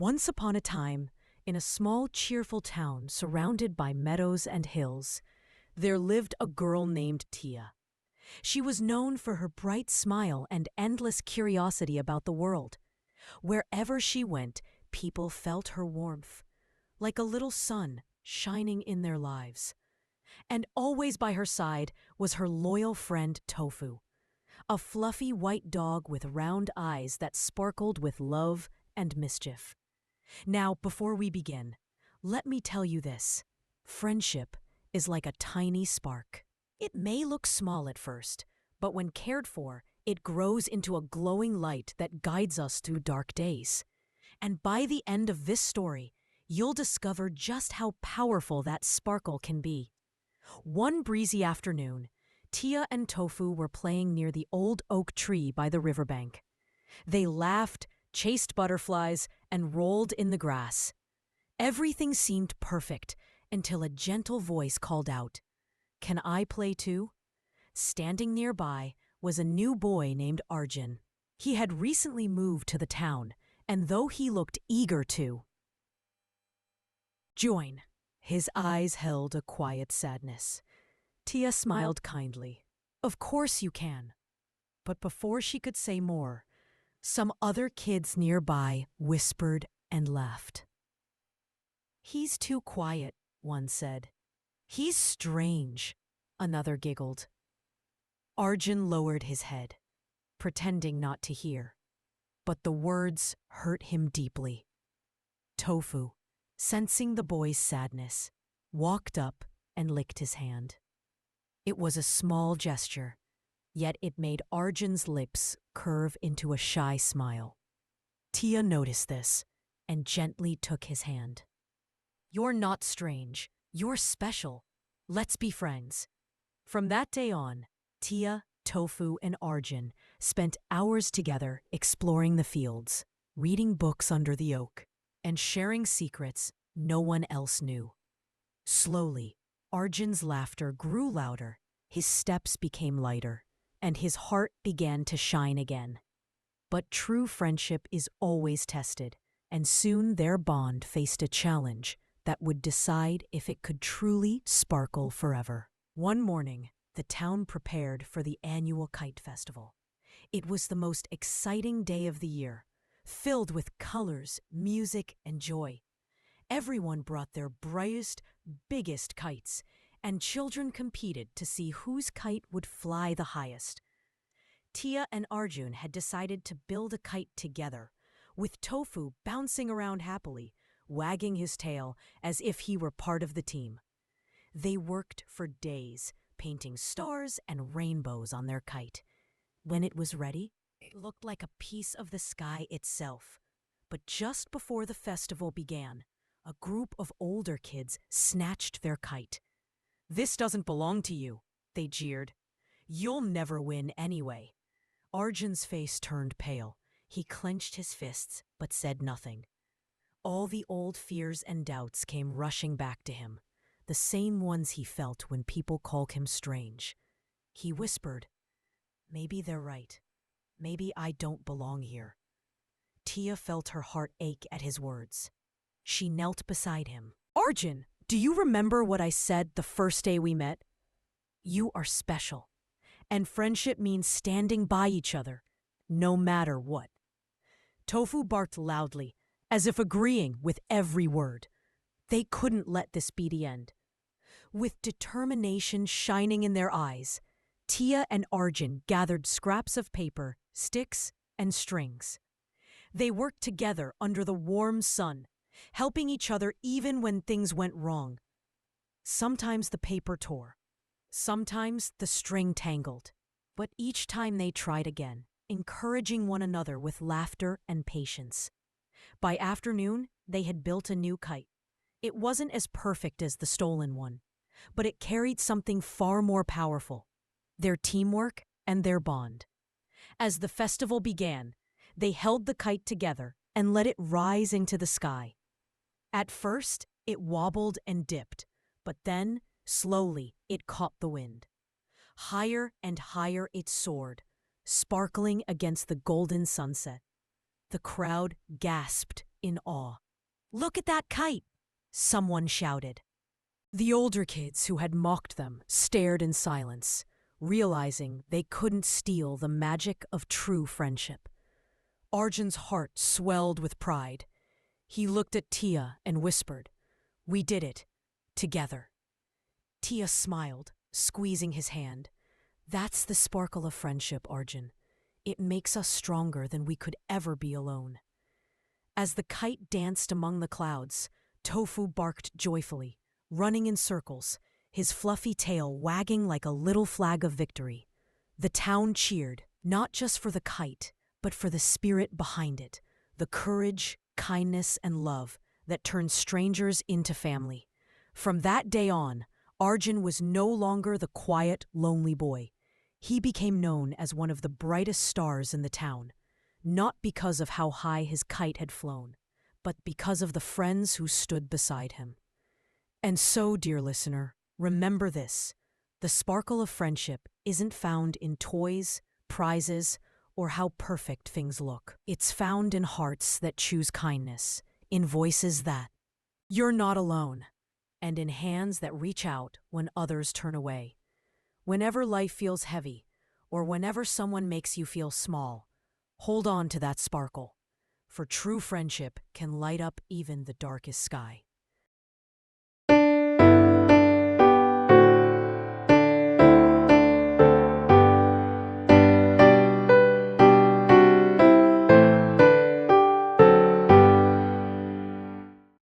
Once upon a time, in a small, cheerful town surrounded by meadows and hills, there lived a girl named Tia. She was known for her bright smile and endless curiosity about the world. Wherever she went, people felt her warmth, like a little sun shining in their lives. And always by her side was her loyal friend Tofu, a fluffy white dog with round eyes that sparkled with love and mischief. Now, before we begin, let me tell you this. Friendship is like a tiny spark. It may look small at first, but when cared for, it grows into a glowing light that guides us through dark days. And by the end of this story, you'll discover just how powerful that sparkle can be. One breezy afternoon, Tia and Tofu were playing near the old oak tree by the riverbank. They laughed, chased butterflies, and rolled in the grass. Everything seemed perfect until a gentle voice called out, "Can I play too?" Standing nearby was a new boy named Arjun. He had recently moved to the town, and though he looked eager to join, his eyes held a quiet sadness. Tia smiled kindly. "Of course you can." But before she could say more, some other kids nearby whispered and laughed. "He's too quiet," one said. "He's strange," another giggled. Arjun lowered his head, pretending not to hear. But the words hurt him deeply. Tofu, sensing the boy's sadness, walked up and licked his hand. It was a small gesture, yet it made Arjun's lips curve into a shy smile. Tia noticed this and gently took his hand. "You're not strange. You're special. Let's be friends." From that day on, Tia, Tofu, and Arjun spent hours together exploring the fields, reading books under the oak, and sharing secrets no one else knew. Slowly, Arjun's laughter grew louder, his steps became lighter, and his heart began to shine again. But true friendship is always tested, and soon their bond faced a challenge that would decide if it could truly sparkle forever. One morning, the town prepared for the annual kite festival. It was the most exciting day of the year, filled with colors, music, and joy. Everyone brought their brightest, biggest kites, and children competed to see whose kite would fly the highest. Tia and Arjun had decided to build a kite together, with Tofu bouncing around happily, wagging his tail as if he were part of the team. They worked for days, painting stars and rainbows on their kite. When it was ready, it looked like a piece of the sky itself. But just before the festival began, a group of older kids snatched their kite. "This doesn't belong to you," they jeered. "You'll never win anyway." Arjun's face turned pale. He clenched his fists, but said nothing. All the old fears and doubts came rushing back to him, the same ones he felt when people called him strange. He whispered, "Maybe they're right. Maybe I don't belong here." Tia felt her heart ache at his words. She knelt beside him. "Arjun, do you remember what I said the first day we met? You are special, and friendship means standing by each other, no matter what." Tofu barked loudly, as if agreeing with every word. They couldn't let this be the end. With determination shining in their eyes, Tia and Arjun gathered scraps of paper, sticks, and strings. They worked together under the warm sun, helping each other even when things went wrong. Sometimes the paper tore, sometimes the string tangled, but each time they tried again, encouraging one another with laughter and patience. By afternoon, they had built a new kite. It wasn't as perfect as the stolen one, but it carried something far more powerful: their teamwork and their bond. As the festival began, they held the kite together and let it rise into the sky. At first, it wobbled and dipped, but then, slowly, it caught the wind. Higher and higher it soared, sparkling against the golden sunset. The crowd gasped in awe. "Look at that kite!" someone shouted. The older kids who had mocked them stared in silence, realizing they couldn't steal the magic of true friendship. Arjun's heart swelled with pride. He looked at Tia and whispered, "We did it, together." Tia smiled, squeezing his hand. "That's the sparkle of friendship, Arjun. It makes us stronger than we could ever be alone." As the kite danced among the clouds, Tofu barked joyfully, running in circles, his fluffy tail wagging like a little flag of victory. The town cheered, not just for the kite, but for the spirit behind it, the courage, kindness, and love that turned strangers into family. From that day on, Arjun was no longer the quiet, lonely boy. He became known as one of the brightest stars in the town, not because of how high his kite had flown, but because of the friends who stood beside him. And so, dear listener, remember this: the sparkle of friendship isn't found in toys, prizes, or how perfect things look. It's found in hearts that choose kindness, in voices that "you're not alone," and in hands that reach out when others turn away. Whenever life feels heavy, or whenever someone makes you feel small, hold on to that sparkle, for true friendship can light up even the darkest sky.